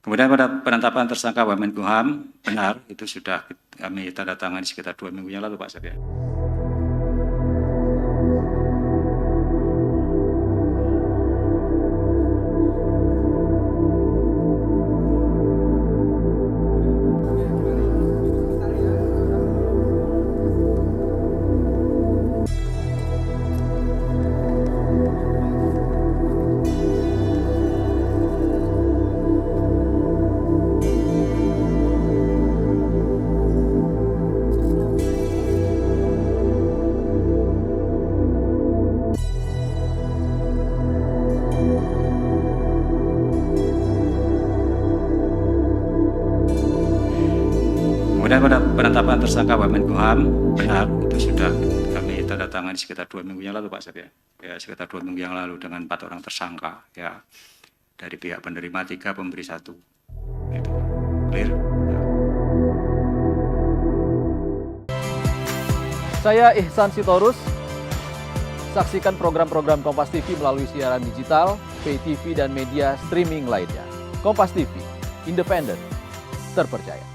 Kemudian pada penetapan tersangka Wamenkumham, benar itu sudah kami tanda tangani sekitar 2 minggu yang lalu Pak Sabya. Kemudian pada penetapan tersangka Wamenkumham, benar itu sudah kami tanda tangani sekitar 2 minggu yang lalu Pak Sabya. Ya, sekitar 2 minggu yang lalu dengan 4 orang tersangka, ya, dari pihak penerima 3, pemberi 1. Itu clear. Ya. Saya Ihsan Sitorus. Saksikan program-program Kompas TV melalui siaran digital, pay TV, dan media streaming lainnya. Kompas TV, independen, terpercaya.